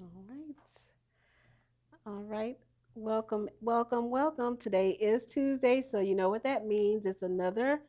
All right. All right. Welcome, welcome, welcome. Today is Tuesday, so you know what that means. It's another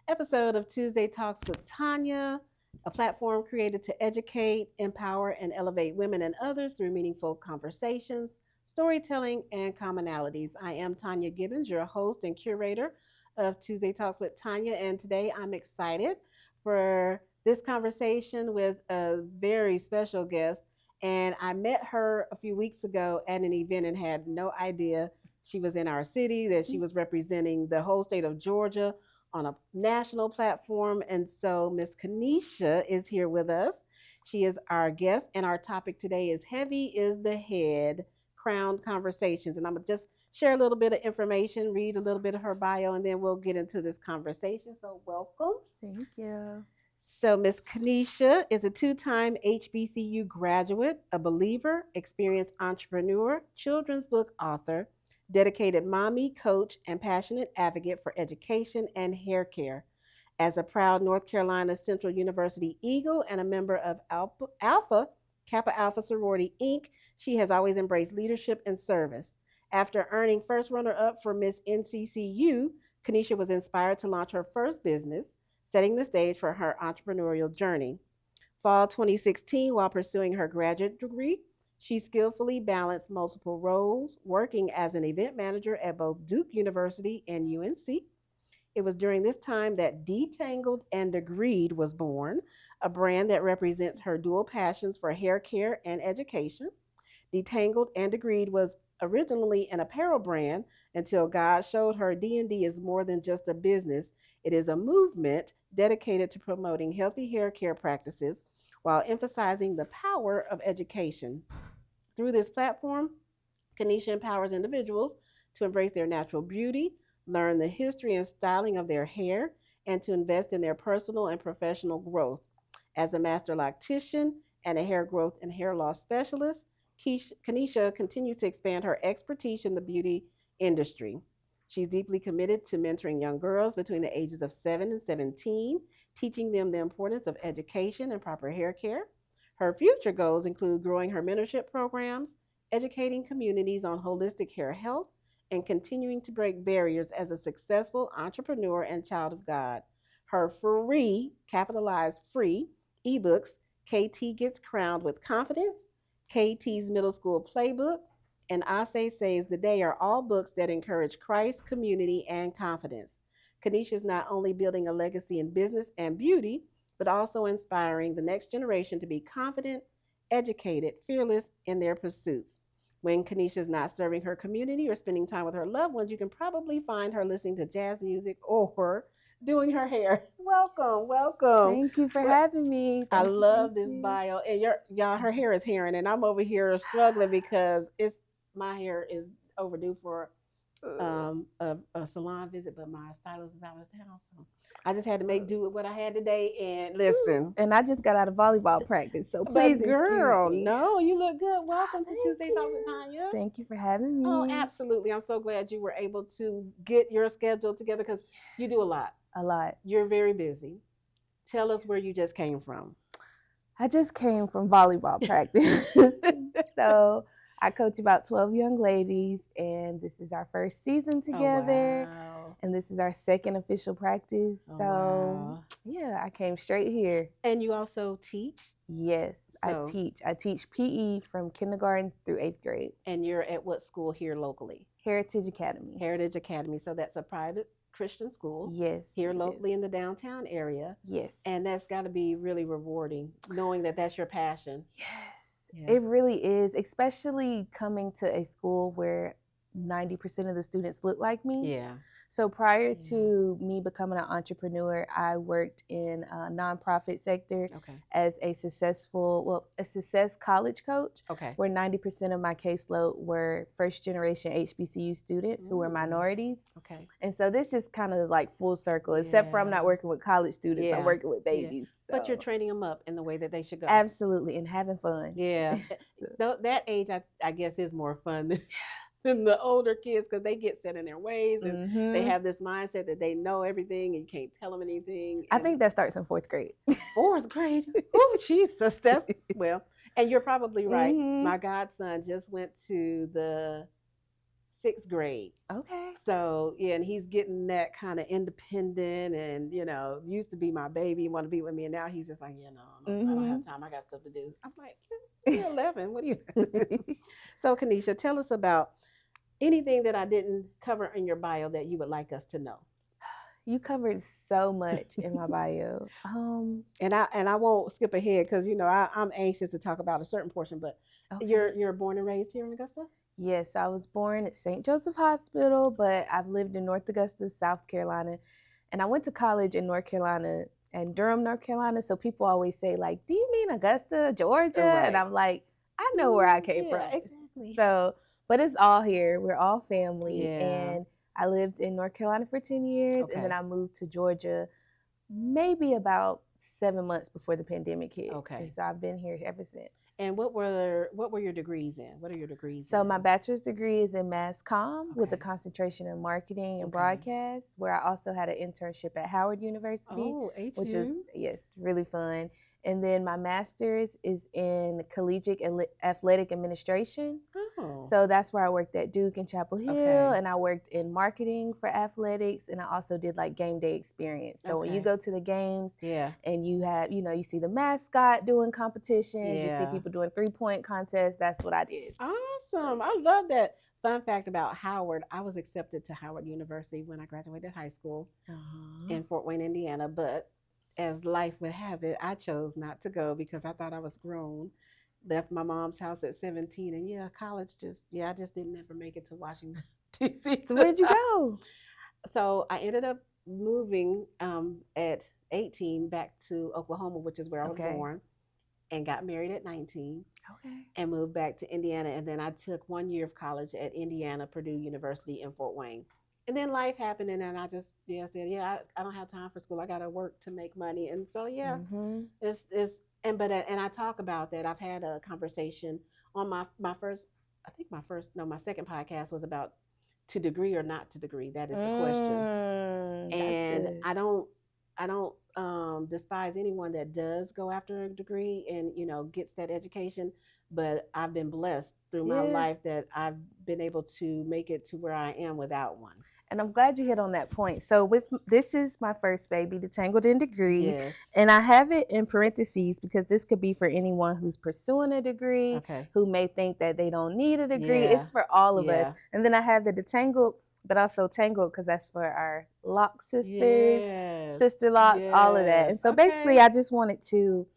episode of Tuesday Talks with Tonia, a platform created to educate, empower, and elevate women and others through meaningful conversations, storytelling, and commonalities. I am Tonia Gibbons, your host and curator of Tuesday Talks with Tonia, and today I'm excited for this conversation with a very special guest. And I met her a few weeks ago at an event and had no idea she was in our city, that she was representing the whole state of Georgia on a national platform. And so Miss Kanisha is here with us. She is our guest, and our topic today is Heavy is the Head Crowned Conversations. And I'm going to just share a little bit of information, read a little bit of her bio, and then we'll get into this conversation. So, welcome. Thank you. So, Miss Kanisha is a two-time HBCU graduate, a believer, experienced entrepreneur, children's book author, dedicated mommy, coach, and passionate advocate for education and hair care. As a proud North Carolina Central University Eagle and a member of Kappa Alpha Sorority Inc., she has always embraced leadership and service. After earning first runner-up for Miss NCCU, Kanisha was inspired to launch her first business, setting the stage for her entrepreneurial journey. Fall 2016, while pursuing her graduate degree, she skillfully balanced multiple roles, working as an event manager at both Duke University and UNC. It was during this time that Detangled and Degreed was born, a brand that represents her dual passions for hair care and education. Detangled and Agreed was originally an apparel brand until God showed her D&D is more than just a business. It is a movement dedicated to promoting healthy hair care practices while emphasizing the power of education. Through this platform, Kanisha empowers individuals to embrace their natural beauty, learn the history and styling of their hair, and to invest in their personal and professional growth. As a master loctician and a hair growth and hair loss specialist, Kanisha continues to expand her expertise in the beauty industry. She's deeply committed to mentoring young girls between the ages of 7 and 17, teaching them the importance of education and proper hair care. Her future goals include growing her mentorship programs, educating communities on holistic hair health, and continuing to break barriers as a successful entrepreneur and child of God. Her free, capitalized free, ebooks, KT Gets Crowned with Confidence, KT's Middle School Playbook, and I Say Saves the Day are all books that encourage Christ, community, and confidence. Kanisha is not only building a legacy in business and beauty, but also inspiring the next generation to be confident, educated, fearless in their pursuits. When Kanisha is not serving her community or spending time with her loved ones, you can probably find her listening to jazz music or doing her hair. Welcome, welcome. Thank you for Well, having me. I Thank love this you. bio, and y'all, her hair is herring, and I'm over here struggling because it's my hair is overdue for a salon visit, but my stylist is out of town, so I just had to make do with what I had today. And listen, And I just got out of volleyball practice, so please but excuse girl, me. no, you look good. Welcome to Thank Tuesday Talks with you. Tanya. Thank you for having Oh, me. absolutely. I'm so glad you were able to get your schedule together because you do a lot. A lot. You're very busy. Tell us where you just came from. I just came from volleyball practice. So I coach about 12 young ladies, and this is our first season together. Oh, wow. And this is our second official practice. Oh, So, wow. yeah, I came straight here. And you also teach? Yes, So- I teach. I teach PE from kindergarten through 8th grade. And you're at what school here locally? Heritage Academy. Heritage Academy. So that's a private Christian school Yes. here it locally is. in the downtown area. Yes. And that's got to be really rewarding, knowing that that's your passion. Yes. Yeah. It really is, especially coming to a school where 90% of the students look like me. Yeah. So prior to me becoming an entrepreneur, I worked in a nonprofit sector Okay. as a success college coach, Okay. where 90% of my caseload were first generation HBCU students who were minorities. Okay. And so this just kind of like full circle, except for I'm not Yeah. working with college students, Yeah. I'm working with Yeah. babies. But you're so- training them up in the way that they should go. Absolutely, and having fun. Yeah. So- That age, I guess, is more fun than the older kids because they get set in their ways and they have this mindset that they know everything and you can't tell them anything. I think that starts in 4th grade. 4th grade. Oh, Jesus. That's well. And you're probably right. Mm-hmm. My godson just went to the 6th grade. Okay. So yeah, and he's getting that kind of independent, and used to be my baby, want to be with me, and now he's just like, I don't have time. I got stuff to do. I'm like, you're 11. What do you have to do? So Kanisha, tell us about anything that I didn't cover in your bio that you would like us to know. You covered so much in my bio. And I won't skip ahead because I'm anxious to talk about a certain portion. But okay. you're born and raised here in Augusta? Yes, I was born at St. Joseph Hospital, but I've lived in North Augusta, South Carolina, and I went to college in North Carolina and Durham, North Carolina. So people always say, like, "Do you mean Augusta, Georgia?" Right. And I'm like, I know where I came from. Exactly. So, but it's all here. We're all family, Yeah. and I lived in North Carolina for 10 years, Okay. and then I moved to Georgia maybe about 7 months before the pandemic hit. Okay. And so I've been here ever since. And what were your degrees in? What are your degrees So in? my bachelor's degree is in mass comm with a concentration in marketing and broadcast, where I also had an internship at Howard University, which is really fun. And then my master's is in collegiate athletic administration. Oh. So that's where I worked at Duke and Chapel Hill, and I worked in marketing for athletics, and I also did like game day experience. So when you go to the games, and you have, you see the mascot doing competitions, you see people doing 3-point contests. That's what I did. Awesome. I love that. Fun fact about Howard, I was accepted to Howard University when I graduated high school in Fort Wayne, Indiana, but as life would have it, I chose not to go because I thought I was grown. Left my mom's house at 17, and college I just didn't ever make it to Washington, D.C. So where'd you go? So I ended up moving at 18 back to Oklahoma, which is where I was born, and got married at 19. And moved back to Indiana, and then I took 1 year of college at Indiana Purdue University in Fort Wayne. And then life happened, and then I just said, I don't have time for school. I got to work to make money, and so and I talk about that. I've had a conversation on my second podcast was about to degree or not to degree. That is the question. And I don't despise anyone that does go after a degree and gets that education, but I've been blessed through my life that I've been able to make it to where I am without one. And I'm glad you hit on that point. So this is my first baby, the Tangled in Degree. Yes. And I have it in parentheses because this could be for anyone who's pursuing a degree, who may think that they don't need a degree. It's for all of us. And then I have the Detangled, but also Tangled because that's for our lock sisters, sister locks, all of that. And so basically I just wanted to,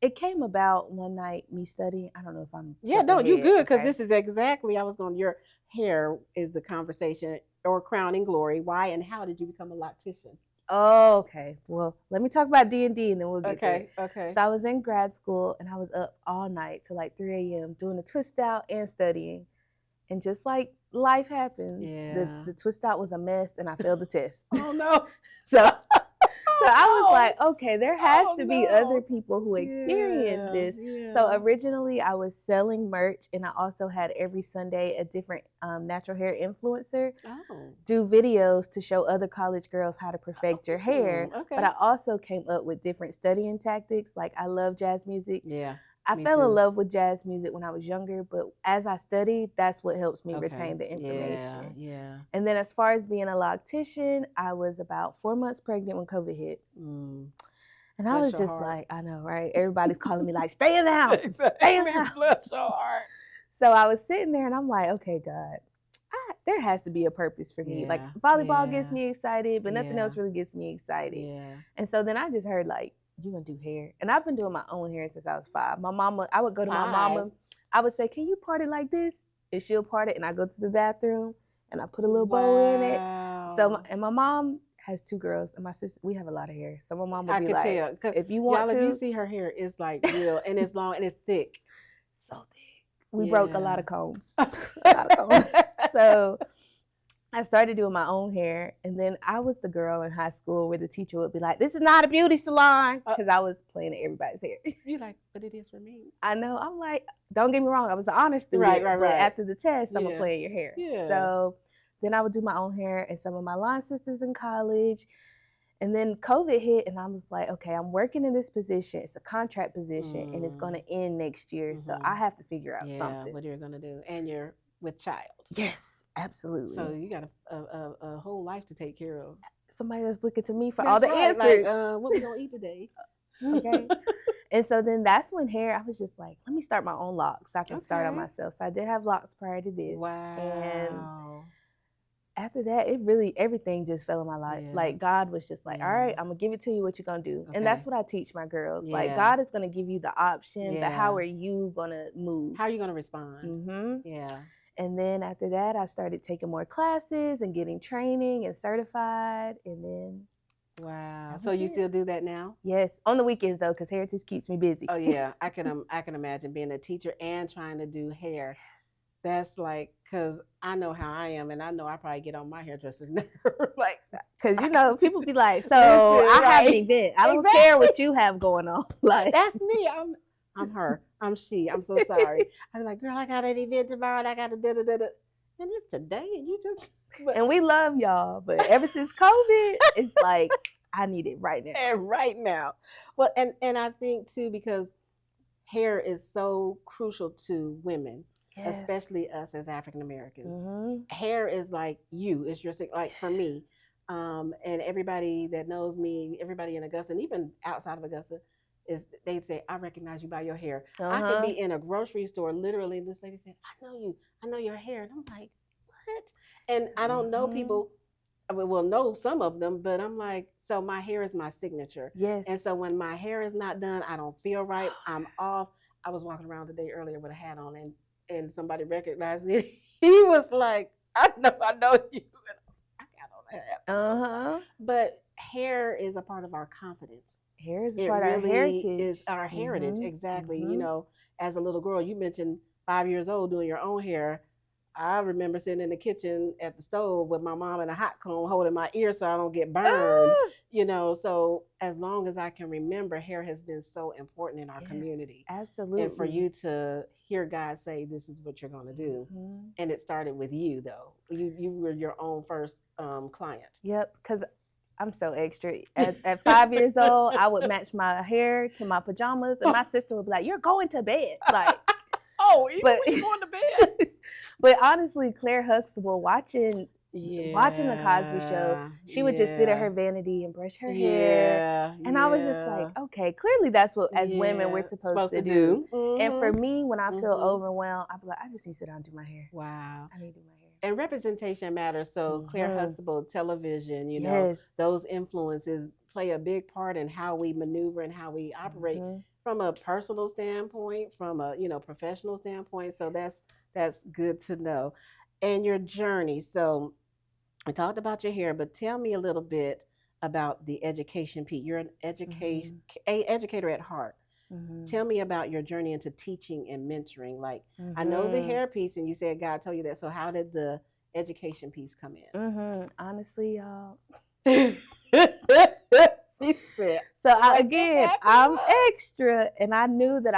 it came about one night, me studying. I don't know if I'm. Yeah, no, you're good because this is exactly, your hair is the conversation or crowning glory. Why and how did you become a loctician? Oh, okay. Well, let me talk about D&D and then we'll get there. Okay. So I was in grad school and I was up all night till like 3 a.m. doing the twist out and studying. And just like life happens, the twist out was a mess and I failed the test. Oh, no. So I was like, okay, there has to be other people who experience this. Yeah. So originally I was selling merch, and I also had every Sunday a different natural hair influencer do videos to show other college girls how to perfect your hair. But I also came up with different studying tactics. Like I love jazz music. Yeah. I fell in love with jazz music when I was younger, but as I studied, that's what helps me retain the information. Yeah. And then as far as being a loctician, I was about 4 months pregnant when COVID hit. And I was just like, I know, right? Everybody's calling me like, stay in the house, stay in the house. Bless your heart. So I was sitting there and I'm like, okay, God, there has to be a purpose for me. Like volleyball gets me excited, but nothing else really gets me excited. Yeah. And so then I just heard like, you're going to do hair. And I've been doing my own hair since I was 5. My mama, I would go to my mama. I would say, can you part it like this? And she'll part it. And I go to the bathroom and I put a little bow in it. So, and my mom has 2 girls. And my sister, we have a lot of hair. So my mom would be like, if you want to. If you see her hair, it's like real. And it's long and it's thick. So thick. We broke a lot of combs. So I started doing my own hair, and then I was the girl in high school where the teacher would be like, this is not a beauty salon, because I was playing at everybody's hair. You're like, but it is for me. I know. I'm like, don't get me wrong, I was an honor student, but after the test, I'm going to play in your hair. Yeah. So then I would do my own hair, and some of my line sisters in college, And then COVID hit, and I was like, okay, I'm working in this position. It's a contract position, and it's going to end next year. So I have to figure out something. What you're going to do. And you're with child. Yes, absolutely. So you got a whole life to take care of. Somebody that's looking to me for all the answers. Like, what we going to eat today? Okay. And so then that's when hair, I was just like, let me start my own locks so I can start on myself. So I did have locks prior to this. Wow. And after that, it really, everything just fell in my life. Yeah. Like God was just like, all right, I'm going to give it to you, what you're going to do. Okay. And that's what I teach my girls. Yeah. Like God is going to give you the option, but how are you going to move? How are you going to respond? Mm-hmm. Yeah. And then after that, I started taking more classes and getting training and certified. And then wow. So you still do that now? Yes. On the weekends though, because Heritage keeps me busy. Oh yeah. I can imagine being a teacher and trying to do hair. That's like, because I know how I am, and I know I probably get on my hairdresser's nerve. Like, because people be like, so I have an event. I don't care what you have going on. Like, that's me. I'm her. I'm she. I'm so sorry. I'm like, girl, I got an event tomorrow, and I got to da. And it's today, and you just. And we love y'all, but ever since COVID, it's like I need it right now. And right now, well, and I think too, because hair is so crucial to women. Yes. Especially us as African Americans. Mm-hmm. Hair is like you. It's your, like for me, and everybody that knows me, everybody in Augusta, and even outside of Augusta, they'd say, I recognize you by your hair. I could be in a grocery store, literally, and this lady said, I know you. I know your hair. And I'm like, what? And I don't know people. I will know some of them, but I'm like, so my hair is my signature. Yes. And so when my hair is not done, I don't feel right. I'm off. I was walking around today earlier with a hat on, and somebody recognized me. He was like, I know you. And I got on that. But hair is a part of our confidence. Hair is a part of our heritage. Is our heritage, exactly. You know, as a little girl, you mentioned 5 years old doing your own hair. I remember sitting in the kitchen at the stove with my mom in a hot comb holding my ear so I don't get burned. You know, so as long as I can remember, hair has been so important in our community. Absolutely. And for you to hear God say, this is what you're going to do. And it started with you, though. You were your own first client. Yep, because I'm so extra. At 5 years old, I would match my hair to my pajamas, and my sister would be like, you're going to bed. Like, even when you're going to bed. But honestly, Claire Huxtable, watching the Cosby Show, she would just sit at her vanity and brush her hair. And I was just like, okay, clearly that's what, as women, we're supposed to do. And for me, when I feel overwhelmed, I'd be like, I just need to sit down and do my hair. Wow. I need to do my hair. And representation matters. So Claire Huxtable, television, you know, those influences play a big part in how we maneuver and how we operate from a personal standpoint, from a, professional standpoint. So that's good to know. And your journey. So we talked about your hair, but tell me a little bit about the education piece. You're an educator at heart. Tell me about your journey into teaching and mentoring. Like, I know the hair piece, and you said God told you that. So how did the education piece come in? Honestly, y'all. She said. So I'm extra, and I knew that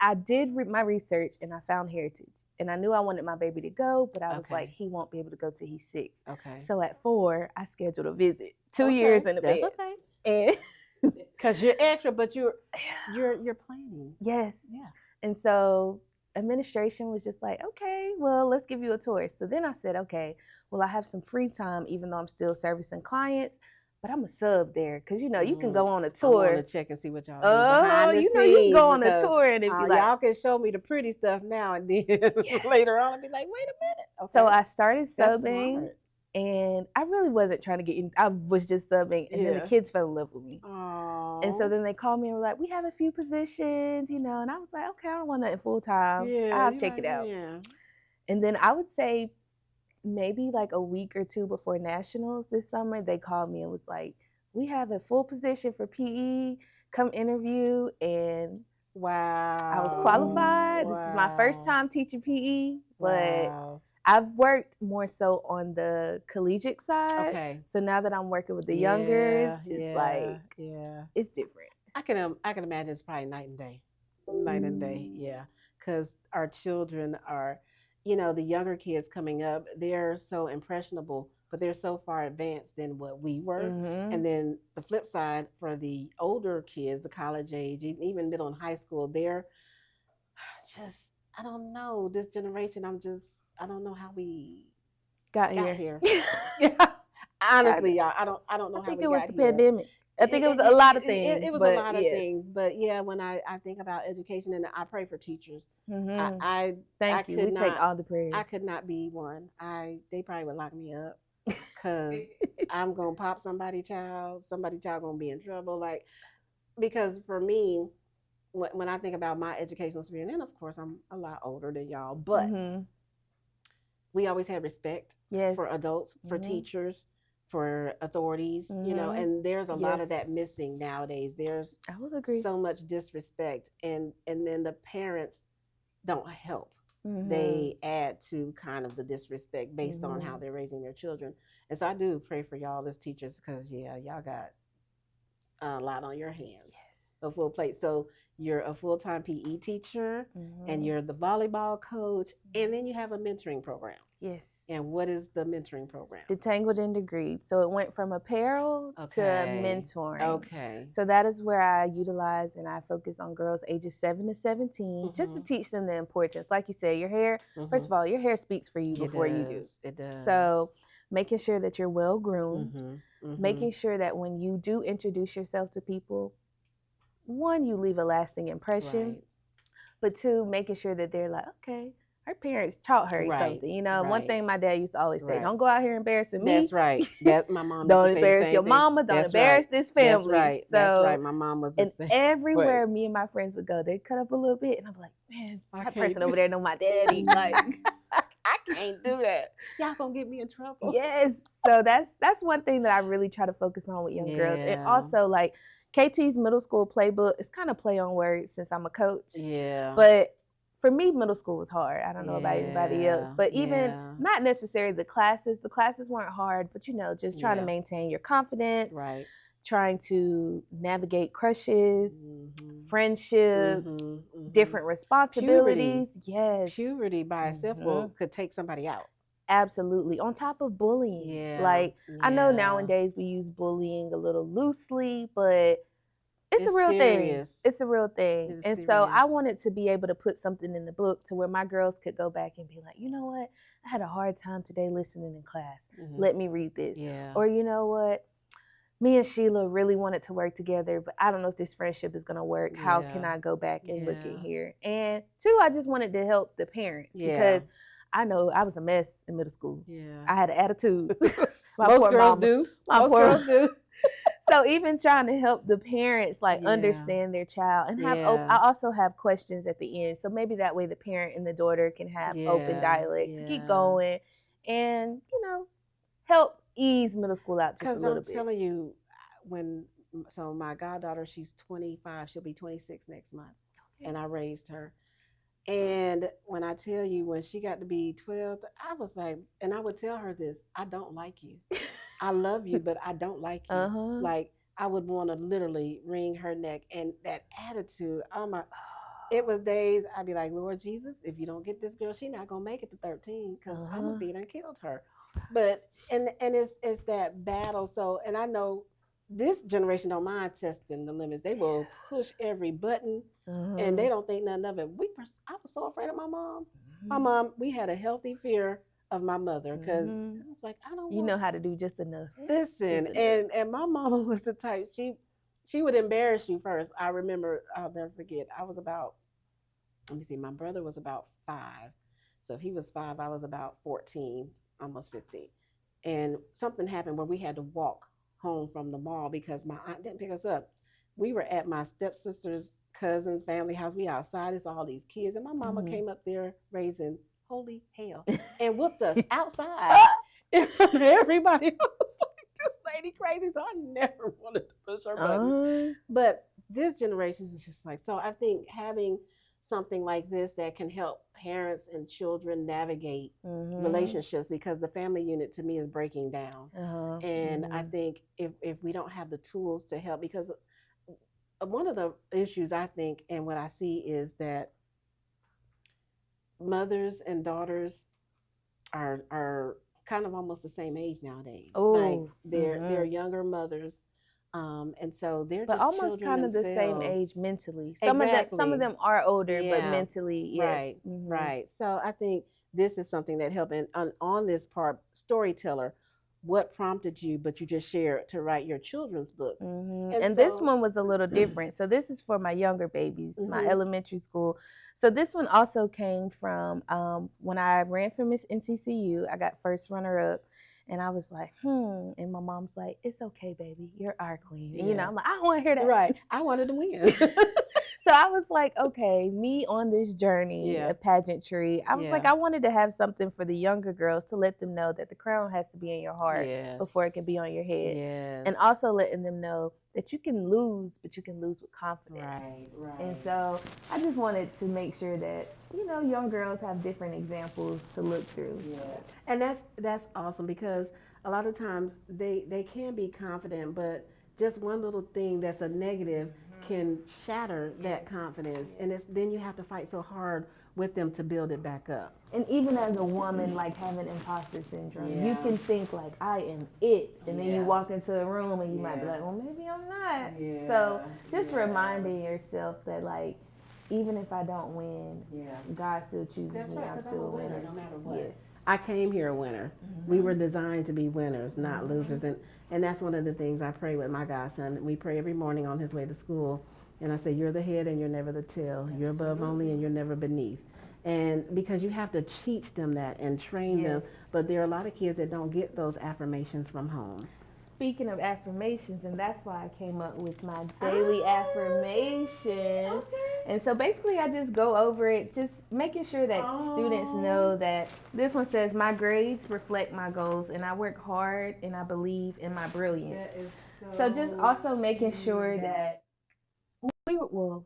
I did my research, and I found Heritage, and I knew I wanted my baby to go, but I was like, he won't be able to go till he's 6. Okay. So at 4, I scheduled a visit, 2 years in advance. That's okay. And because you're extra, but you're planning. Yes. Yeah. And so administration was just like, okay, well, let's give you a tour. So then I said, okay, well, I have some free time, even though I'm still servicing clients. But I'm a sub there, because you can go on a tour. I want to check and see what y'all do behind the scenes. You can go on a tour and it'd be like, y'all can show me the pretty stuff now and then. Later on, I'll be like, wait a minute. Okay. So I started subbing, and I really wasn't trying to get in. I was just subbing, and then the kids fell in love with me. Aww. And so then they called me and were like, we have a few positions, and I was like, okay, I don't want it full time. I'll check it out. Yeah. And then I would say, maybe like a week or 2 before nationals this summer, they called me and was like, we have a full position for PE, come interview. And wow, I was qualified. This is my first time teaching PE, but I've worked more so on the collegiate side. Okay. So now that I'm working with the youngers, it's like, it's different. I can imagine it's probably night and day. Night and day, yeah. Because our children are, the younger kids coming up, they're so impressionable but they're so far advanced than what we were. Mm-hmm. And then the flip side for the older kids, the college age, even middle and high school, they're just, I don't know, this generation, I don't know how we Got got here. here. Yeah. Got Honestly, it. y'all, I don't I know how think we it was got the here. pandemic. I think it was a lot of things, It was a but lot of yes. things, but yeah, when I think about education, and I pray for teachers, Mm-hmm. I Thank you. We take all the prayers. I could not be one. They probably would lock me up because I'm gonna pop somebody child gonna be in trouble. Like, because for me, when I think about my educational experience, and of course I'm a lot older than y'all, but Mm-hmm. we always had respect Yes. for adults, for teachers, for authorities, and there's a lot of that missing nowadays. There's I would agree. so much disrespect, and then the parents don't help. Mm-hmm. They add to kind of the disrespect based on how they're raising their children. And so I do pray for y'all as teachers, because yeah, y'all got a lot on your hands. Yes. A full plate. So you're a full-time PE teacher, and you're the volleyball coach, and then you have a mentoring program. Yes. And what is the mentoring program? Detangled and Degreed. So it went from apparel to mentoring. Okay. So that is where I utilize and I focus on girls ages 7 to 17, just to teach them the importance. Like you said, your hair, first of all, your hair speaks for you before you do. It does. So making sure that you're well groomed, making sure that when you do introduce yourself to people, one, you leave a lasting impression, but two, making sure that they're like, okay, her parents taught her something. One thing my dad used to always say, don't go out here embarrassing me. That's right. That my mom don't embarrass your mama. Don't embarrass this family. That's right. So, that's right. My mom was the and same. everywhere me and my friends would go, they'd cut up a little bit, and I'm like, man, that person over there know my daddy. Like, I can't do that. Y'all gonna get me in trouble. Yes. So that's one thing that I really try to focus on with young girls, and also like KT's middle school playbook. It's kind of play on words since I'm a coach. Yeah. But for me, middle school was hard. I don't know about anybody else, but even not necessarily the classes. The classes weren't hard, but just trying to maintain your confidence, right? Trying to navigate crushes, friendships, different responsibilities. Puberty. Yes, puberty by itself could take somebody out. Absolutely. On top of bullying. Yeah. Like, I know nowadays we use bullying a little loosely, but it's a real serious. thing. It's a real thing. It's and serious. So I wanted to be able to put something in the book to where my girls could go back and be like, you know what? I had a hard time today listening in class. Let me read this. Yeah. Or you know what? Me and Sheila really wanted to work together, but I don't know if this friendship is going to work. Yeah. How can I go back and look in here? And two, I just wanted to help the parents because I know I was a mess in middle school. Yeah. I had an attitude. Most girls do. Most girls do. So even trying to help the parents understand their child and have I also have questions at the end. So maybe that way the parent and the daughter can have open dialect to keep going and, help ease middle school out just a little bit. Because I'm telling you, so my goddaughter, she's 25. She'll be 26 next month. And I raised her. And when I tell you, when she got to be 12, I was like, and I would tell her this, I don't like you. I love you, but I don't like you. Like, I would want to literally wring her neck. And that attitude, it was days I'd be like, Lord Jesus, if you don't get this girl, she's not going to make it to 13 because I'm going to be done killed her. But, and it's that battle. So, and I know this generation don't mind testing the limits. They will push every button and they don't think nothing of it. I was so afraid of my mom. My mom, we had a healthy fear of my mother because I was like, I don't know how to do just enough. Listen, and my mama was the type, she would embarrass you first. I remember, I'll never forget, I was about, let me see, my brother was about 5. So if he was 5, I was about 14, almost 15. And something happened where we had to walk home from the mall because my aunt didn't pick us up. We were at my stepsister's cousin's family house. We outside, it's all these kids. And my mama came up there raising holy hell and whooped us outside in front of everybody else. Like, this lady crazy. So I never wanted to push her buttons. But this generation is just like, so I think having something like this that can help parents and children navigate relationships, because the family unit to me is breaking down. And I think if we don't have the tools to help, because one of the issues I think and what I see is that mothers and daughters are kind of almost the same age nowadays. Like Oh, they're younger mothers, and so they're but just almost children kind of the same themselves. age mentally. Some of Exactly. them are older, but Yeah. mentally, yes. Right. Right. So I think this is something that helped. And on this part, storyteller, what prompted you? But you just shared to write your children's book. And this one was a little different. So this is for my younger babies, my elementary school. So this one also came from when I ran for Miss NCCU. I got first runner up. And I was like, And my mom's like, it's okay, baby. You're our queen. And, I'm like, I don't want to hear that. Right. I wanted to win. So I was like, okay, me on this journey of pageantry, I was like, I wanted to have something for the younger girls to let them know that the crown has to be in your heart before it can be on your head. And also letting them know that you can lose, but you can lose with confidence. Right. And so I just wanted to make sure that, young girls have different examples to look through. Yeah. And that's awesome, because a lot of times they can be confident, but just one little thing that's a negative can shatter that confidence, and then you have to fight so hard with them to build it back up. And even as a woman, like having imposter syndrome, you can think like, I am it, and then you walk into a room and you might be like, well, maybe I'm not. So just reminding yourself that, like, even if I don't win, God still chooses me. I'm still a winner no matter what. I came here a winner. We were designed to be winners, not losers. And that's one of the things I pray with my godson. We pray every morning on his way to school. And I say, you're the head and you're never the tail. You're above only and you're never beneath. And because you have to teach them that and train them. But there are a lot of kids that don't get those affirmations from home. Speaking of affirmations, and that's why I came up with my daily affirmation. And so basically I just go over it, just making sure that students know that this one says, my grades reflect my goals, and I work hard and I believe in my brilliance. That is so just also making sure that when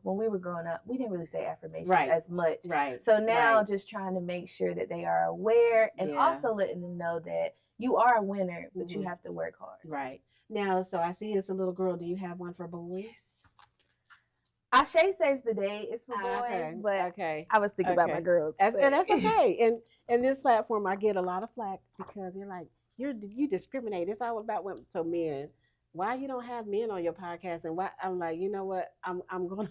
we were growing up, we didn't really say affirmations as much. So now just trying to make sure that they are aware, and also letting them know that you are a winner, but you have to work hard. Right. Now, so I see it's a little girl. Do you have one for boys? Ashe saves the day. It's for boys, but I was thinking about my girls. And that's okay. And this platform, I get a lot of flack because you're like, you discriminate. It's all about women. So men, why you don't have men on your podcast? And why I'm like, you know what? I'm gonna.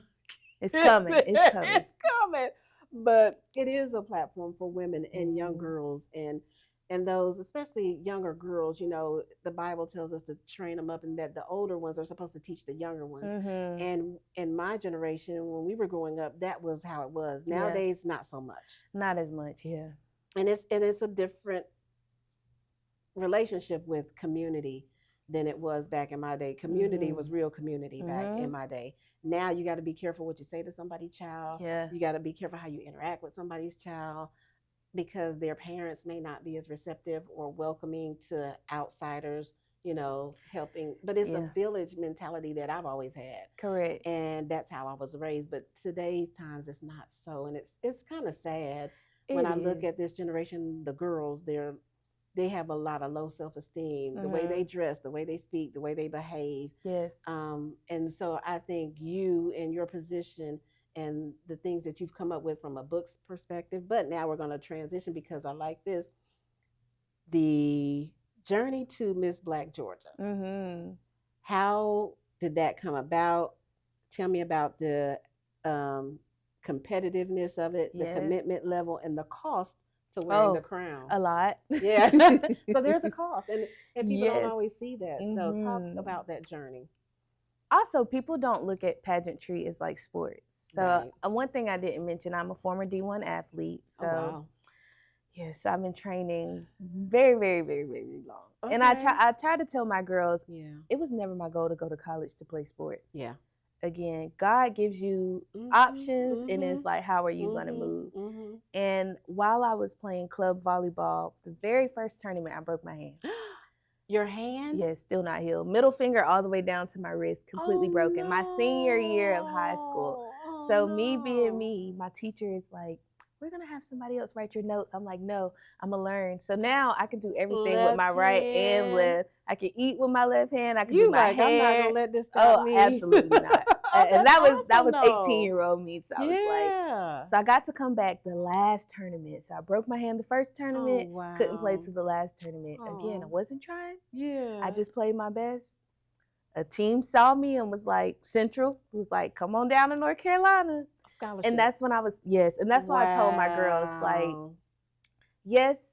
It's coming. It's coming. It's coming. But it is a platform for women and young girls and those, especially younger girls. The Bible tells us to train them up, and that the older ones are supposed to teach the younger ones. And in my generation, when we were growing up, that was how it was. Nowadays, not so much. Not as much, And it's a different relationship with community than it was back in my day. Community was real community back in my day. Now you got to be careful what you say to somebody's child. You got to be careful how you interact with somebody's child, because their parents may not be as receptive or welcoming to outsiders, helping. But it's a village mentality that I've always had. Correct. And that's how I was raised. But today's times, it's not so. And it's kind of sad when I look at this generation, the girls, they have a lot of low self-esteem, the way they dress, the way they speak, the way they behave. And so I think you in your position and the things that you've come up with from a book's perspective, but now we're going to transition, because I like this, the journey to Miss Black Georgia. How did that come about? Tell me about the competitiveness of it, the commitment level, and the cost to wearing the crown. A lot. So there's a cost, and people don't always see that. So talk about that journey. Also, people don't look at pageantry as like sports. So one thing I didn't mention, I'm a former D1 athlete. So yes, I've been training very, very, very, very long. And I try to tell my girls, it was never my goal to go to college to play sports. Again, God gives you options, and it's like, how are you going to move? And while I was playing club volleyball, the very first tournament, I broke my hand. Your hand? Yes, still not healed. Middle finger all the way down to my wrist, completely broken. My senior year of high school. So me being me, my teacher is like, we're going to have somebody else write your notes. I'm like, no, I'm going to learn. So now I can do everything with my right and left. I can eat with my left hand. I can do my hair. I'm not going to let this stop me. Absolutely not. and that was awesome, 18-year-old me. So I was Yeah. like, so I got to come back the last tournament. So I broke my hand the first tournament, wow. couldn't play to the last tournament. Again, I Oh. wasn't trying. Yeah. I just played my best. A team saw me and was like, Central was like, come on down to North Carolina. Scholarship. And that's when I was, yes. And that's why I told my girls, like, yes.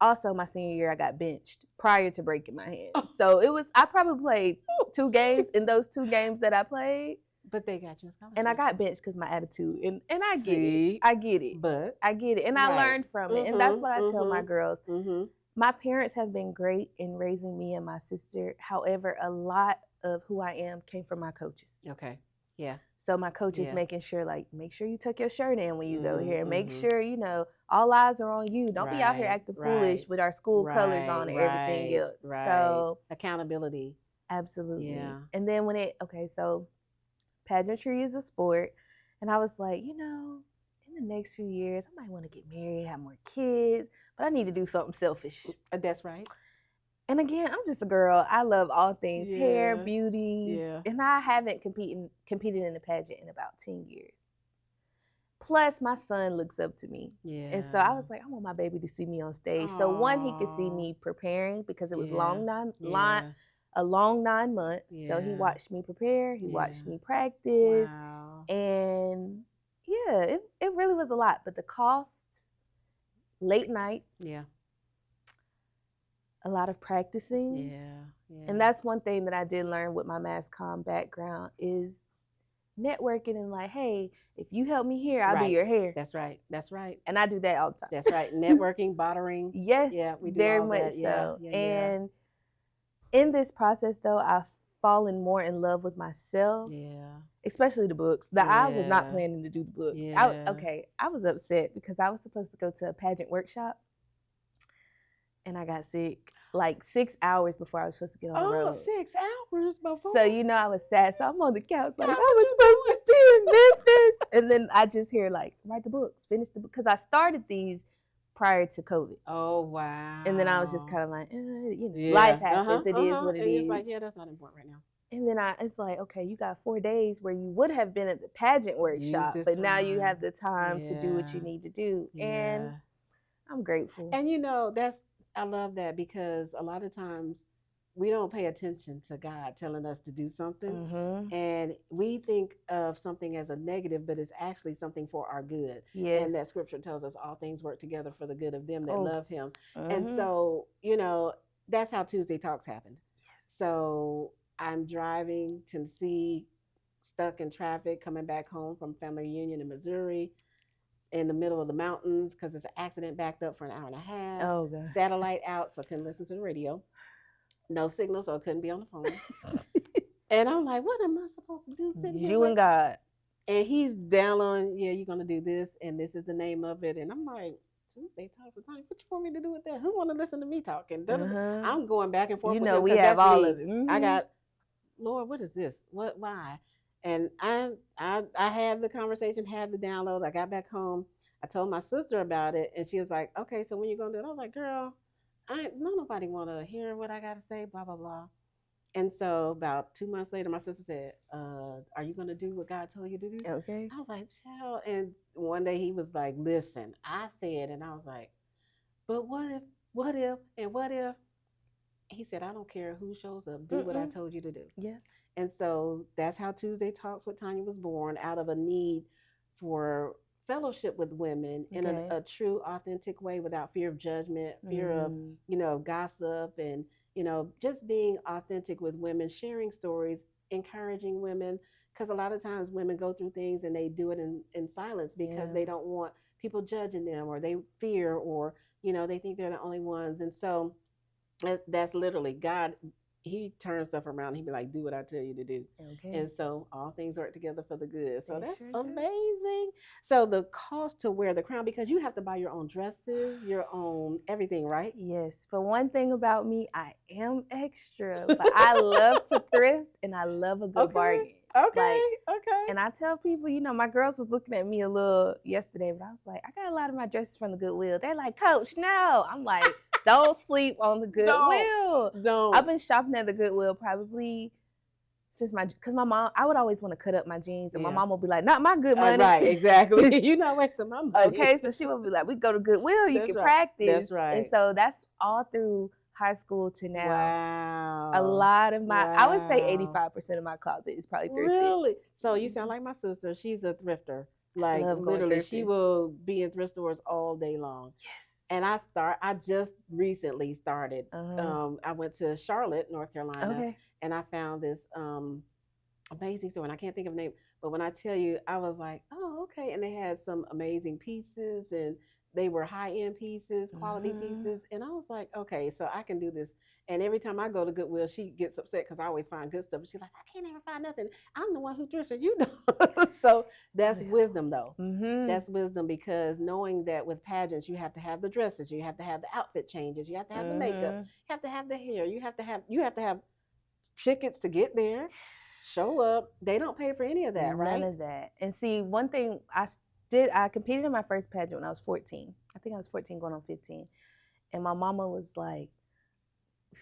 Also, my senior year, I got benched prior to breaking my hand. So it was, I probably played 2 games. In those 2 games that I played, but they got you a scholarship. and I got benched because my attitude. And I get See? it. I get it. But I get it. And I learned from it. And that's what I tell my girls. My parents have been great in raising me and my sister. However, a lot of who I am came from my coaches. Okay. Yeah. So my coach is making sure, like, make sure you tuck your shirt in when you go here. Make sure, you know, all eyes are on you. Don't be out here acting foolish with our school colors on and everything else. So accountability. Absolutely. Yeah. And then so pageantry is a sport. And I was like, you know, in the next few years, I might want to get married, have more kids, but I need to do something selfish. That's right. And again, I'm just a girl. I love all things hair, beauty. Yeah. And I haven't competed in a pageant in about 10 years. Plus, my son looks up to me. Yeah. And so I was like, I want my baby to see me on stage. Aww. So one, he could see me preparing because it was a long 9 months. Yeah. So he watched me prepare. He watched me practice. Wow. And yeah, it really was a lot. But the cost, late nights. Yeah. A lot of practicing. Yeah. And that's one thing that I did learn with my mass comm background is networking and like, hey, if you help me here, I'll do your hair. That's right. That's right. And I do that all the time. That's right. Networking, bartering. Yes. Yeah, we do very much so. And in this process, though, I've fallen more in love with myself. Yeah. Especially the books. I was not planning to do the books. Yeah. I was upset because I was supposed to go to a pageant workshop. And I got sick like 6 hours before I was supposed to get on the road. 6 hours before? So, you know, I was sad. So I'm on the couch like, I was supposed to be in Memphis. And then I just hear like, write the books, finish the book. Because I started these prior to COVID. Oh, wow. And then I was just kind of like, you know, life happens. It is what it is. It's like, yeah, that's not important right now. And then it's like, okay, you got 4 days where you would have been at the pageant workshop, but now you have the time to do what you need to do. And I'm grateful. And, you know, I love that because a lot of times we don't pay attention to God telling us to do something. And we think of something as a negative, but it's actually something for our good. Yes. And that scripture tells us all things work together for the good of them that love him. And so, you know, that's how Tuesday Talks happened. Yes. So I'm driving to Tennessee, stuck in traffic, coming back home from family reunion in Missouri. In the middle of the mountains because it's an accident, backed up for an hour and a half. Oh, God. Satellite out, so I couldn't listen to the radio. No signal, so I couldn't be on the phone. And I'm like, what am I supposed to do? Sitting here? You and God. And he's down on, you're going to do this, and this is the name of it. And I'm like, Tuesday Talks with Tonia. What you want me to do with that? Who want to listen to me talking? I'm going back and forth. You know, we have all of it. I got, Lord, what is this? Why? And I had the conversation, had the download. I got back home. I told my sister about it, and she was like, okay, so when you going to do it? I was like, girl, nobody want to hear what I got to say, blah, blah, blah. And so about 2 months later, my sister said, are you going to do what God told you to do? Okay. I was like, child. And one day he was like, listen, I said, and I was like, but what if? He said, I don't care who shows up. Do what I told you to do. Yeah. And so that's how Tuesday Talks with Tonia was born, out of a need for fellowship with women in a true, authentic way, without fear of judgment, fear of, you know, gossip, and, you know, just being authentic with women, sharing stories, encouraging women. Because a lot of times women go through things and they do it in silence because they don't want people judging them, or they fear, or, you know, they think they're the only ones. And so that's literally God. He turns stuff around. He'd be like, do what I tell you to do. Okay. And so all things work together for the good. So that's amazing. So the cost to wear the crown, because you have to buy your own dresses, your own everything, right? Yes. But one thing about me, I am extra, but I love to thrift and I love a good bargain. Okay. And I tell people, you know, my girls was looking at me a little yesterday, but I was like, I got a lot of my dresses from the Goodwill. They're like, Coach, no. I'm like, don't sleep on the Goodwill. Don't. I've been shopping at the Goodwill probably since because my mom, I would always want to cut up my jeans, and my mom would be like, "Not my good money." Right, exactly. You're not wasting my money. Okay, so she would be like, "We go to Goodwill, you can practice." That's right. And so that's all through high school to now. Wow. A lot of my, I would say 85% of my closet is probably thrifted. Really? So you sound like my sister. She's a thrifter. Like literally, she will be in thrift stores all day long. Yes. And I just recently started. I went to Charlotte, North Carolina, and I found this amazing store, and I can't think of the name. But when I tell you, I was like, oh, okay. And they had some amazing pieces, and they were high-end pieces, quality pieces. And I was like, okay, so I can do this. And every time I go to Goodwill, she gets upset because I always find good stuff. She's like, I can't ever find nothing. I'm the one who thrifted, you know. So that's wisdom, though. That's wisdom, because knowing that with pageants, you have to have the dresses, you have to have the outfit changes, you have to have the makeup, you have to have the hair, you have to have tickets to get there, show up. They don't pay for any of that, right? None of that. And see, one thing I competed in my first pageant when I was 14. I think I was 14 going on 15. And my mama was like,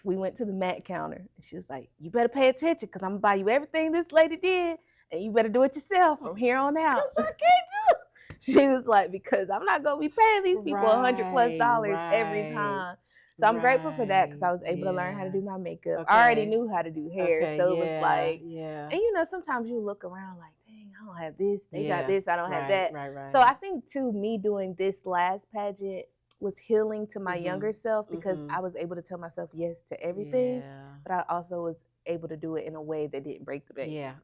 we went to the mat counter, and she was like, you better pay attention, because I'm going to buy you everything this lady did, and you better do it yourself from here on out. Because I can't do. She was like, because I'm not going to be paying these people $100+ every time. So I'm grateful for that, because I was able to learn how to do my makeup. I already knew how to do hair. So it was like, and you know, sometimes you look around like, dang, I don't have this. They got this. I don't have that. So I think too, me doing this last pageant was healing to my younger self, because I was able to tell myself yes to everything, but I also was able to do it in a way that didn't break the bank. Yeah.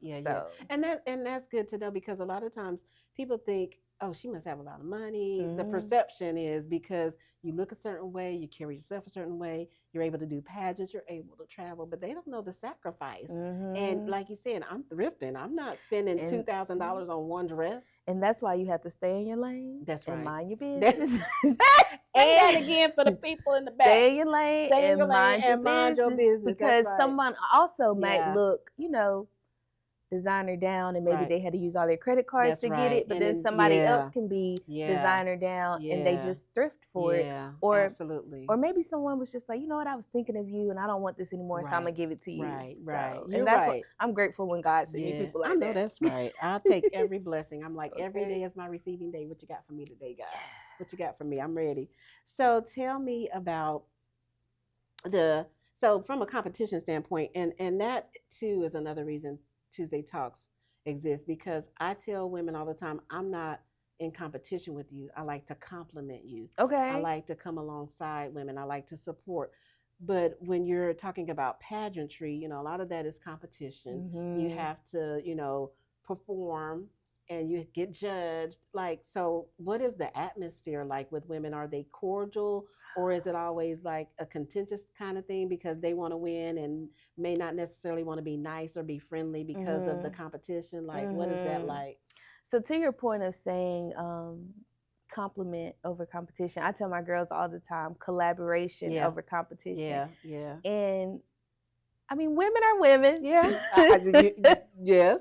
And that's good to know, because a lot of times people think, oh, she must have a lot of money. The perception is because you look a certain way, you carry yourself a certain way, you're able to do pageants, you're able to travel, but they don't know the sacrifice. And like you said, I'm thrifting. I'm not spending $2,000 on one dress. And that's why you have to stay in your lane. That's right. And mind your business. Say that again for the people in the back. Stay in your lane and mind your business. Because someone also might look, you know, designer down, and maybe they had to use all their credit cards to get it, but then somebody else can be designer down and they just thrift for it. Or absolutely. Or maybe someone was just like, you know what, I was thinking of you and I don't want this anymore, so I'm gonna give it to you. Right. And that's what I'm grateful when God sends me people like that. I know that's right. I'll take every blessing. I'm like, every day is my receiving day. What you got for me today, God? What you got for me? I'm ready. So tell me about so from a competition standpoint, and that too is another reason Tuesday Talks exist, because I tell women all the time, I'm not in competition with you. I like to compliment you. I like to come alongside women. I like to support. But when you're talking about pageantry, you know, a lot of that is competition. You have to, you know, perform and you get judged. Like, so what is the atmosphere like with women? Are they cordial, or is it always like a contentious kind of thing because they want to win and may not necessarily want to be nice or be friendly because of the competition? Like, what is that like? So to your point of saying compliment over competition, I tell my girls all the time, collaboration over competition. And I mean, women are women. Yes.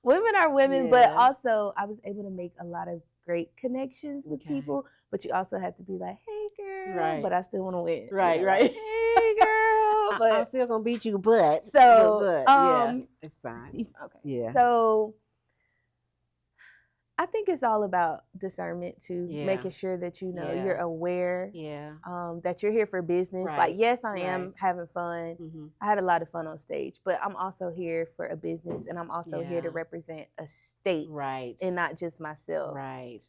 Women are women, but also I was able to make a lot of great connections with people, but you also have to be like, hey girl, but I still want to win. Right. Like, hey girl, but I'm still gonna beat you, but it's fine. Okay. Yeah. So I think it's all about discernment too, making sure that you know you're aware, that you're here for business. Like, yes, I am having fun. I had a lot of fun on stage, but I'm also here for a business, and I'm also here to represent a state, and not just myself. Right.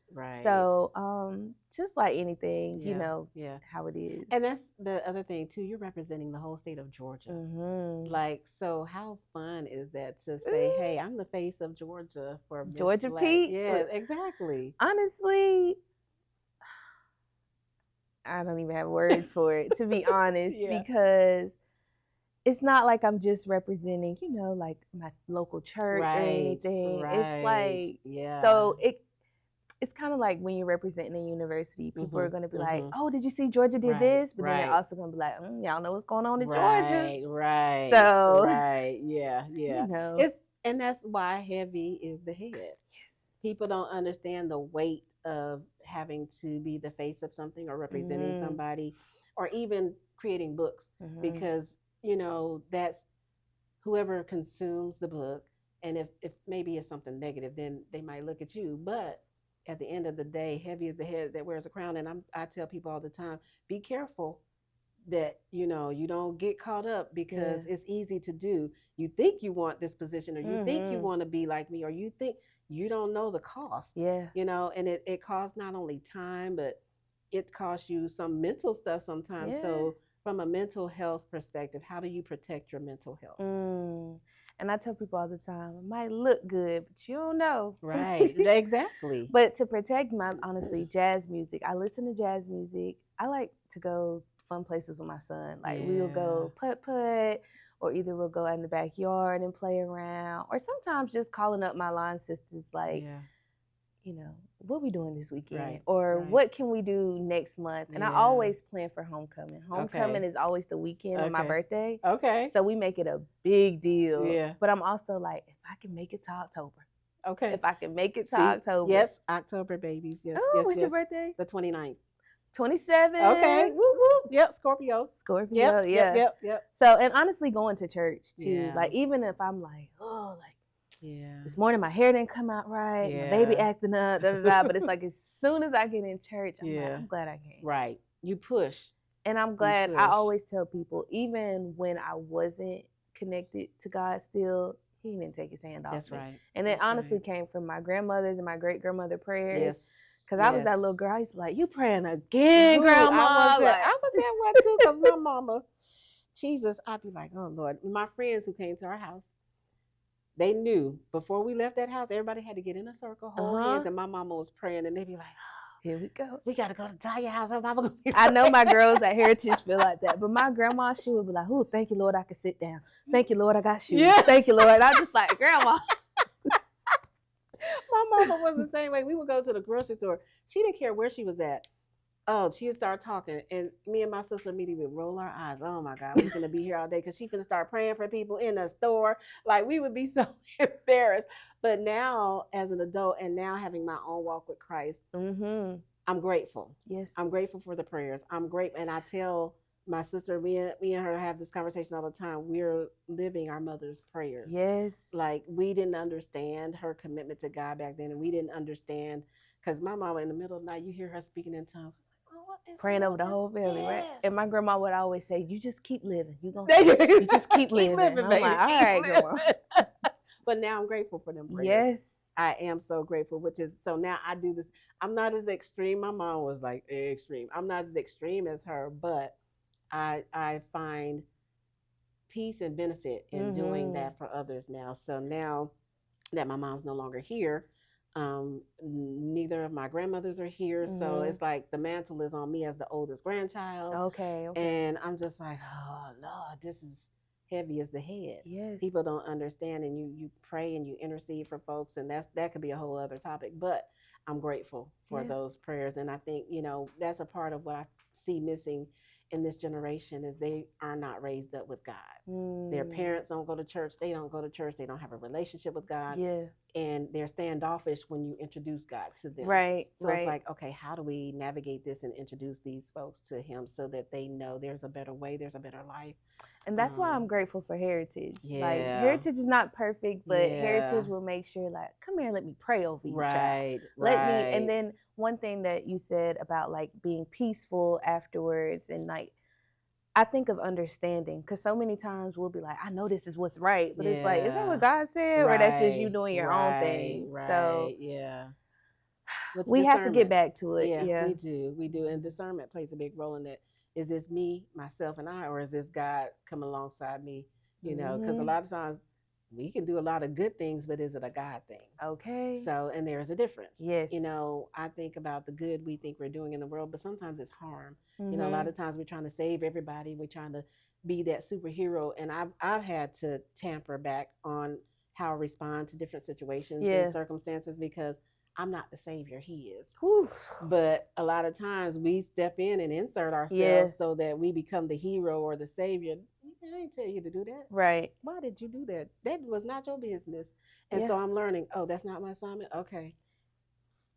So, just like anything, you know how it is. And that's the other thing too. You're representing the whole state of Georgia. Like, so how fun is that to say, hey, I'm the face of Georgia for Georgia Peach? Yeah, exactly. Honestly, I don't even have words for it, to be honest, because it's not like I'm just representing, you know, like my local church or anything. It's like, so it's kind of like when you're representing a university, people are going to be like, oh, did you see Georgia did this? But then they're also going to be like, y'all know what's going on in Georgia. So, yeah. You know. And that's why heavy is the head. People don't understand the weight of having to be the face of something or representing somebody, or even creating books, because, you know, that's whoever consumes the book, and if maybe it's something negative, then they might look at you. But at the end of the day, heavy is the head that wears a crown. And I tell people all the time, be careful that you don't get caught up, because it's easy to do. You think you want this position, or you think you want to be like me, or you think you don't know the cost. And it costs not only time, but it costs you some mental stuff sometimes. So from a mental health perspective, how do you protect your mental health? And I tell people all the time, it might look good, but you don't know. Right. Exactly. But to protect my, honestly, jazz music, I listen to jazz music. I like to go fun places with my son. Like we will go putt-putt, or either we'll go out in the backyard and play around, or sometimes just calling up my line sisters like, what we doing this weekend? Or what can we do next month? And I always plan for homecoming. Homecoming is always the weekend of my birthday. So we make it a big deal. But I'm also like, if I can make it to October. If I can make it to October. Yes, October babies. Yes. Oh, what's your birthday? The 29th. 27. Okay. Woo woo. Yep. Scorpio. Yep. So, and honestly, going to church too. Like, even if I'm like, this morning my hair didn't come out right, my baby acting up, but it's like as soon as I get in church, I'm like, I'm glad I came. Right. You push. And I'm glad. I always tell people, even when I wasn't connected to God still, he didn't take his hand off. That's right. And it honestly came from my grandmother's and my great-grandmother prayers. Because I was that little girl. I used to be like, you praying again, Grandma? I was that one too, because my mama, Jesus, I'd be like, oh, Lord. My friends who came to our house, they knew before we left that house, everybody had to get in a circle, hold hands, and my mama was praying, and they'd be like, oh, here we go. We got to go to Tonia house. Mama I know my girls at Heritage feel like that, but my grandma, she would be like, oh, thank you, Lord, I can sit down. Thank you, Lord, I got shoes. Thank you, Lord. I'm just like, Grandma. My mama was the same way. We would go to the grocery store. She didn't care where she was at. Oh, she'd start talking, and me and my sister immediately would roll our eyes. Oh my God, we're gonna be here all day, because she's gonna start praying for people in the store. Like, we would be so embarrassed. But now, as an adult, and now having my own walk with Christ, I'm grateful. Yes, I'm grateful for the prayers. I'm grateful, and I tell my sister, me and her have this conversation all the time. We're living our mother's prayers. Yes, like, we didn't understand her commitment to God back then, and we didn't understand, because my mama, in the middle of the night, you hear her speaking in tongues. Praying over the whole family, right? And my grandma would always say, you just keep living. You just keep living. Baby. I'm like, all right, grandma. But now I'm grateful for them prayers. Yes. I am so grateful, so now I do this. I'm not as extreme. My mom was like extreme. I'm not as extreme as her, but I find peace and benefit in doing that for others now. So now that my mom's no longer here, neither of my grandmothers are here, so it's like the mantle is on me as the oldest grandchild. Okay. And I'm just like, oh Lord, this is heavy as the head. Yes. People don't understand, and you pray and you intercede for folks, and that could be a whole other topic. But I'm grateful for those prayers, and I think that's a part of what I see missing in this generation, is they are not raised up with God. Their parents don't go to church. They don't go to church. They don't have a relationship with God. Yeah. And they're standoffish when you introduce God to them. Right. So it's like, okay, how do we navigate this and introduce these folks to Him so that they know there's a better way, there's a better life? And that's why I'm grateful for Heritage. Like, Heritage is not perfect, but Heritage will make sure, like, come here and let me pray over you, child. Let me. And then one thing that you said about, like, being peaceful afterwards, and, like, I think of understanding, because so many times we'll be like, I know this is what's right, but it's like, is that what God said? Or that's just you doing your own thing. So we have to get back to it. Yeah, we do. And discernment plays a big role in that. Is this me, myself, and I, or is this God coming alongside me? Because a lot of times we can do a lot of good things, but is it a God thing? Okay. So, and there's a difference. Yes. I think about the good we think we're doing in the world, but sometimes it's harm. A lot of times we're trying to save everybody. We're trying to be that superhero. And I've had to tamper back on how I respond to different situations and circumstances, because I'm not the savior, He is. Oof. But a lot of times we step in and insert ourselves so that we become the hero or the savior. I didn't tell you to do that. Right. Why did you do that? That was not your business. And so I'm learning, oh, that's not my assignment? Okay.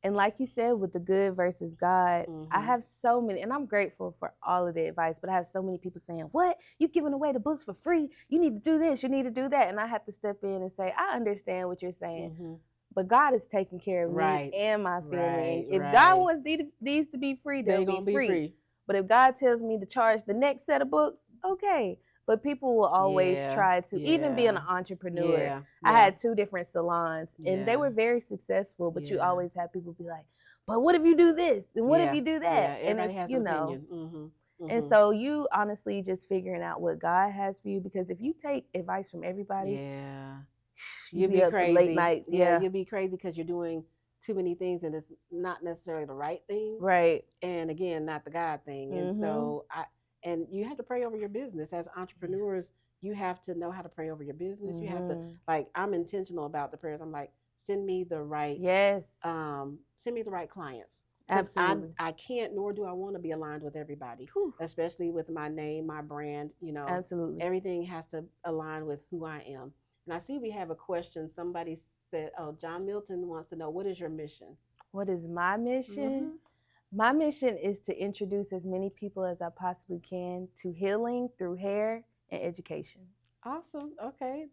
And like you said, with the good versus God, I Mm-hmm. have so many, and I'm grateful for all of the advice, but I have so many people saying, "What? You giving away the books for free? You need to do this, you need to do that." And I have to step in and say, I understand what you're saying, Mm-hmm. but God is taking care of me Right. and my family. And Right. if God Right. wants these to be free, they'll They be gonna be free. free. But if God tells me to charge the next set of books, okay. But people will always Yeah. try to, even being Yeah. an entrepreneur. Yeah. I Yeah. had 2 different salons and they Yeah. were very successful, but you Yeah. always have people be like, but what if you do this? And what if Yeah. you do Yeah. that? And Everybody it's, has you an know, opinion. Mm-hmm. and Mm-hmm. so you honestly just figuring out what God has for you, because if you take advice from everybody, Yeah. you You'd be be up some late crazy. nights. Yeah, Yeah. you'd be crazy because you're doing too many things and it's not necessarily the right thing. Right. And again, not the God thing. And Mm-hmm. so and you have to pray over your business as entrepreneurs. You have to know how to pray over your business. You have to, Mm-hmm. like, I'm intentional about the prayers. I'm like, send me the right, Yes. send me the right clients. Because Absolutely. I can't, nor do I want to be aligned with everybody, Whew. especially with my name, my brand. Absolutely. Everything has to align with who I am. And I see we have a question. Somebody said, "Oh, John Milton wants to know, what is your mission?" What is my mission? Mm-hmm. My mission is to introduce as many people as I possibly can to healing through hair and education. Awesome. Okay.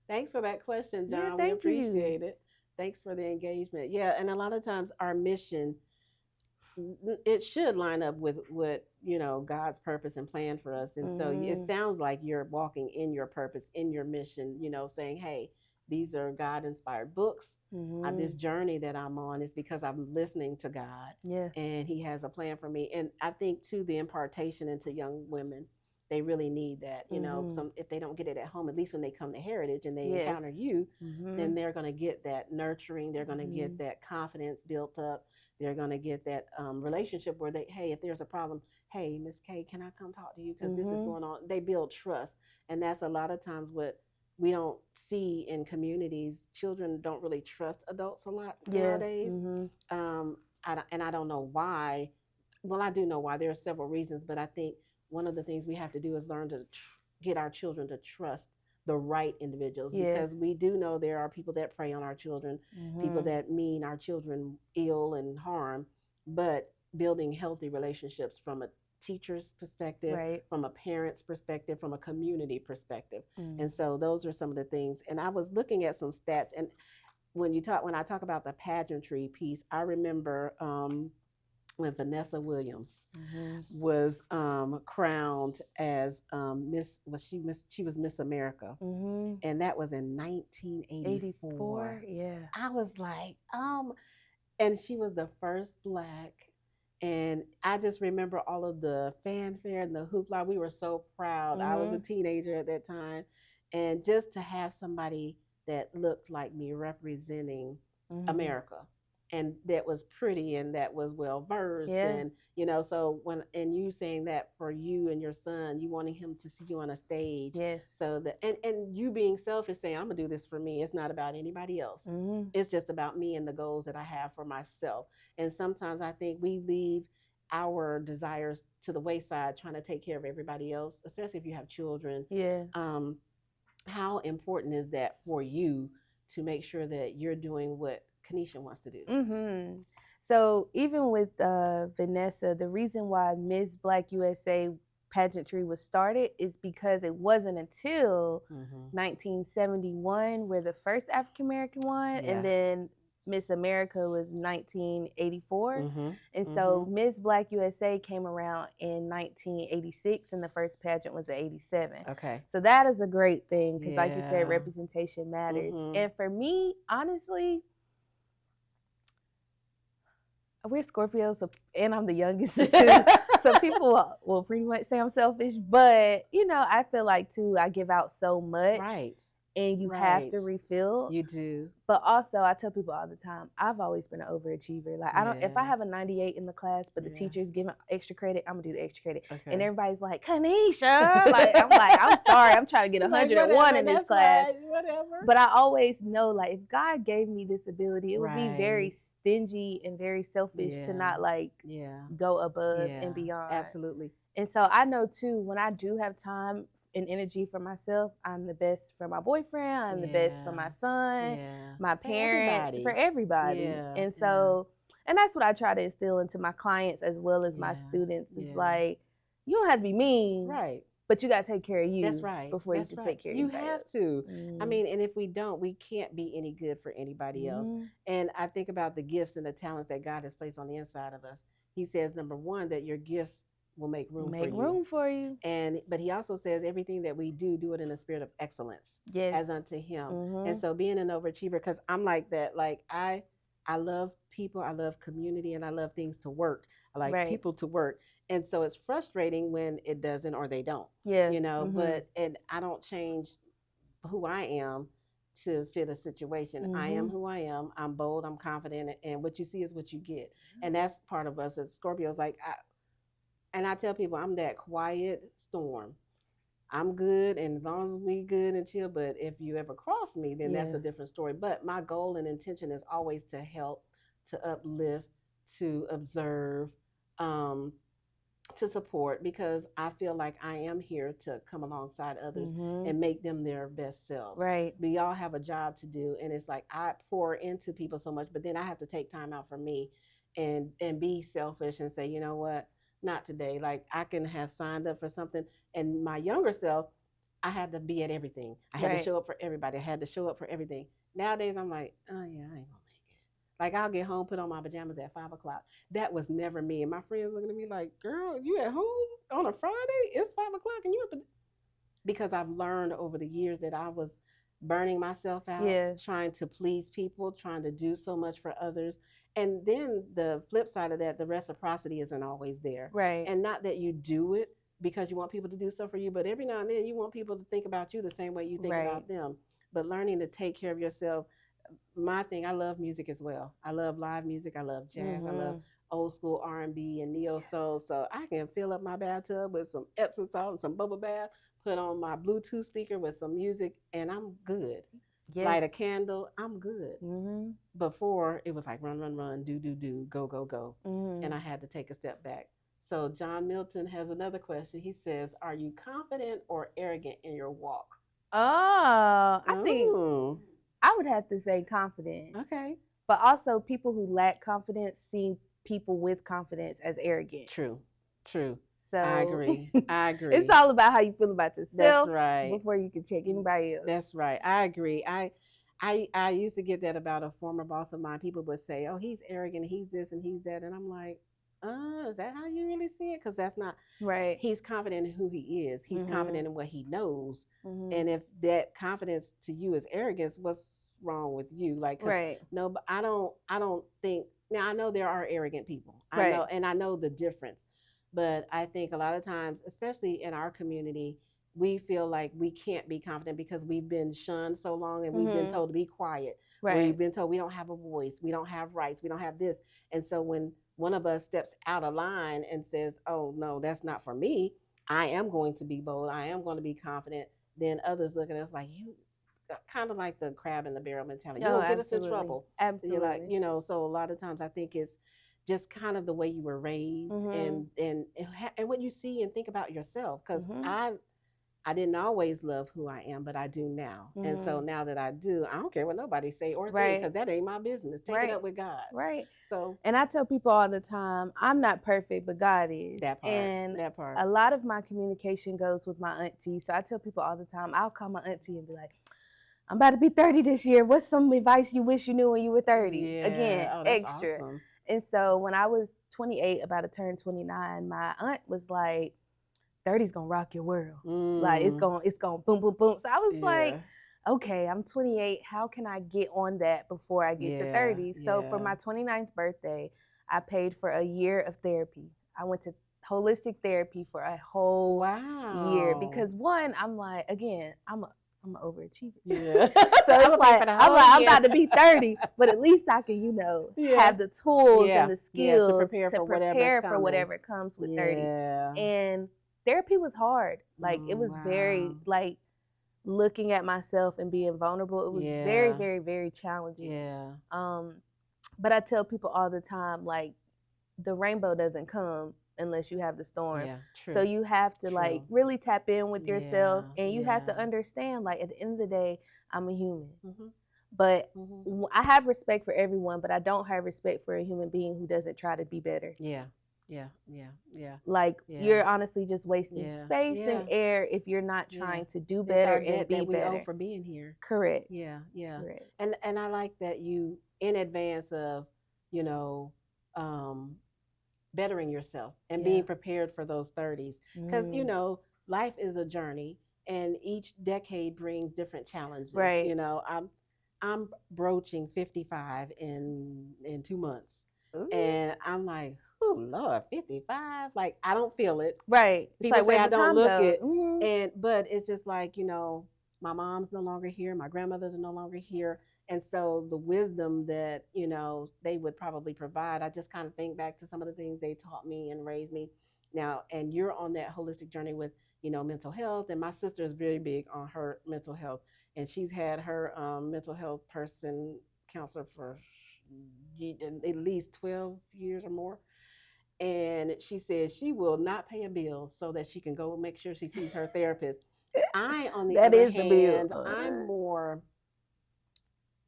Thanks for that question, Yeah, John. We thank you. appreciate it. Thanks for the engagement. Yeah, and a lot of times our mission, it should line up with what God's purpose and plan for us. And so it Mm-hmm. sounds like you're walking in your purpose, in your mission, saying, hey, these are God inspired books. This Mm-hmm. journey that I'm on is because I'm listening to God, Yeah. and he has a plan for me. And I think too, the impartation into young women, they really need that. Mm-hmm. Some, if they don't get it at home, at least when they come to Heritage and they Yes. encounter you, Mm-hmm. then they're going to get that nurturing, they're going to Mm-hmm. get that confidence built up, they're going to get that relationship where they, hey, if there's a problem, hey, Miss K, can I come talk to you because this is Mm-hmm. going on? They build trust. And that's a lot of times what we don't see in communities. Children don't really trust adults a lot Yeah. nowadays. Mm-hmm. And I don't know why. Well, I do know why. There are several reasons, but I think one of the things we have to do is learn to get our children to trust the right individuals, Yes. because we do know there are people that prey on our children, people Mm-hmm. that mean our children ill and harm. But building healthy relationships from a teacher's perspective, Right. from a parent's perspective, from a community perspective. Mm. And so those are some of the things. And I was looking at some stats, and when I talk about the pageantry piece, I remember when Vanessa Williams Mm-hmm. was crowned as she was Miss America, Mm-hmm. and that was in 1984. 84. Yeah. I was like, and she was the first Black, and I just remember all of the fanfare and the hoopla. We were so proud. I was a Mm-hmm. teenager at that time, and just to have somebody that looked like me representing Mm-hmm. America, and that was pretty and that was well versed, Yeah. and so when, and you saying that for you and your son, you wanting him to see you on a stage, Yes. so that, and you being selfish, saying, I'm gonna do this for me. It's not about anybody else. Mm-hmm. It's just about me and the goals that I have for myself. And sometimes I think we leave our desires to the wayside trying to take care of everybody else, especially if you have children. Yeah. How important is that for you to make sure that you're doing what Kanisha wants to do? Mm-hmm. So even with Vanessa, the reason why Miss Black USA pageantry was started is because it wasn't until 1971 where the first African American won, Yeah. and then Miss America was 1984. Mm-hmm. And so Miss Black USA came around in 1986, and the first pageant was in 87. Okay. So that is a great thing because, like you Yeah. said, representation matters. And for me, honestly, we're Scorpios, so, and I'm the youngest too. So people will pretty much say I'm selfish, but I feel like too, I give out so much, Right. and you have to refill. You do. But also, I tell people all the time, I've always been an overachiever. Like, I don't, if I have a 98 in the class, but the teacher's giving extra credit, I'm gonna do the extra credit. Okay. And everybody's like, Kanisha, like, I'm sorry, I'm trying to get 101 in this class. Right, whatever. But I always know, like, if God gave me this ability, it would be very stingy and very selfish to not go above and beyond. Absolutely. And so I know too, when I do have time and energy for myself, I'm the best for my boyfriend, I'm the best for my son, my parents, for everybody. And so And that's what I try to instill into my clients as well as my students. It's like, you don't have to be mean. Right. But you got to take care of you. That's right. Before you can take care of you anybody have else. to. I mean, and if we don't, we can't be any good for anybody else. And I think about the gifts and the talents that God has placed on the inside of us. He says, number one, that your gifts will make room for you. But he also says everything that we do it in a spirit of excellence. Yes. As unto him. And so being an overachiever, because I'm like that, like I love people, I love community, and I love things to work. I like people to work. And so it's frustrating when it doesn't or they don't. Yeah. You know, but and I don't change who I am to fit a situation. I am who I am. I'm bold, I'm confident, and what you see is what you get. And that's part of us as Scorpios. Like I tell people I'm that quiet storm. I'm good, and as long as we good and chill, but if you ever cross me, then that's a different story. But my goal and intention is always to help, to uplift, to observe, to support, because I feel like I am here to come alongside others and make them their best selves. Right. We all have a job to do, and it's like I pour into people so much, but then I have to take time out for me and be selfish and say, you know what, not today. Like I can have signed up for something, and my younger self, I had to be at everything. I had to show up for everybody. I had to show up for everything. Nowadays, I'm like, oh yeah, I ain't gonna make it. Like I'll get home, put on my pajamas at 5:00. That was never me. And my friends looking at me like, girl, you at home on a Friday? It's 5:00 and you up? Because I've learned over the years that I was burning myself out, trying to please people, trying to do so much for others. And then the flip side of that, the reciprocity isn't always there. Right. And not that you do it because you want people to do so for you, but every now and then you want people to think about you the same way you think about them. But learning to take care of yourself. My thing, I love music as well. I love live music. I love jazz. I love old school R&B and neo soul. So I can fill up my bathtub with some Epsom salt and some bubble bath, put on my Bluetooth speaker with some music, and I'm good. Yes. Light a candle, I'm good. Before, it was like run, run, run, do, do, do, go, go, go. And I had to take a step back. So John Milton has another question. He says, are you confident or arrogant in your walk? Oh, I think I would have to say confident. Okay. But also, people who lack confidence see people with confidence as arrogant. True. So I agree. It's all about how you feel about yourself. That's right. Before you can check anybody else. That's right. I agree. I used to get that about a former boss of mine. People would say, oh, he's arrogant, he's this and he's that. And I'm like, is that how you really see it? Because that's not right. He's confident in who he is. He's confident in what he knows. And if that confidence to you is arrogance, what's wrong with you? Like, no, but I don't think. Now I know there are arrogant people. I know, and I know the difference. But I think a lot of times, especially in our community, we feel like we can't be confident because we've been shunned so long and we've been told to be quiet. Right. We've been told we don't have a voice, we don't have rights, we don't have this. And so when one of us steps out of line and says, oh, no, that's not for me, I am going to be bold, I am going to be confident, then others look at us like, you kind of like the crab in the barrel mentality. You'll get us in trouble. Absolutely. You're like, so a lot of times I think it's just kind of the way you were raised and what you see and think about yourself. Because I didn't always love who I am, but I do now. And so now that I do, I don't care what nobody say or think, because that ain't my business. Take it up with God. Right. So, and I tell people all the time, I'm not perfect, but God is. That part. And that part. A lot of my communication goes with my auntie. So I tell people all the time, I'll call my auntie and be like, I'm about to be 30 this year. What's some advice you wish you knew when you were 30? Yeah. Again, extra. Awesome. And so when I was 28, about to turn 29, my aunt was like, 30's gonna rock your world. Like it's gonna boom, boom, boom. So I was like, okay, I'm 28. How can I get on that before I get to 30? So for my 29th birthday, I paid for a year of therapy. I went to holistic therapy for a whole year because one, I'm like, again, I'm an overachiever. Yeah. So it's like, I'm about to be 30, but at least I can, have the tools and the skills to prepare for whatever comes with 30. And therapy was hard. Like it was very like looking at myself and being vulnerable. It was very, very, very challenging. Yeah. But I tell people all the time, like the rainbow doesn't come unless you have the storm. Yeah, true. So you have to like really tap in with yourself, and you have to understand, like at the end of the day, I'm a human. But Mm-hmm. I have respect for everyone, but I don't have respect for a human being who doesn't try to be better. Yeah. Yeah. Yeah. Yeah. Like Yeah. you're honestly just wasting Yeah. space and Yeah. air if you're not Yeah. trying to do It's better our and debt be that we owe better. for being here. Correct. Yeah. Yeah. Correct. And I like that you in advance of, you know, um, bettering yourself and Yeah. being prepared for those 30s, because Mm. life is a journey and each decade brings different challenges. Right. I'm broaching 55 in 2 months, Ooh. and I'm like, oh Lord, 55, like I don't feel it. Right. It's People like, say where'd I the don't time look go? it, but it's just like, my mom's no longer here, my grandmothers are no longer here, and so the wisdom that they would probably provide, I just kind of think back to some of the things they taught me and raised me. Now, and you're on that holistic journey with mental health, and my sister is very big on her mental health, and she's had her mental health person counselor for at least 12 years or more, and she says she will not pay a bill so that she can go make sure she sees her therapist. I, on the That other is the bill. hand,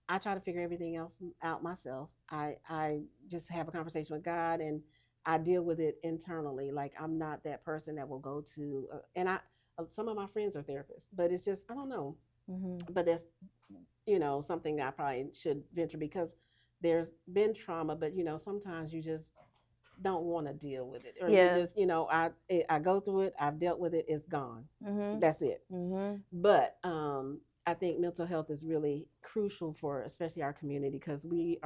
I try to figure everything else out myself. I just have a conversation with God, and I deal with it internally. Like, I'm not that person that will go to and I some of my friends are therapists, but it's just, I don't know. Mm-hmm. But that's something that I probably should venture, because there's been trauma, but sometimes you just don't want to deal with it, or you Yeah. just I go through it, I've dealt with it, it's gone. Mm-hmm. That's it. Mm-hmm. But I think mental health is really crucial for especially our community, because we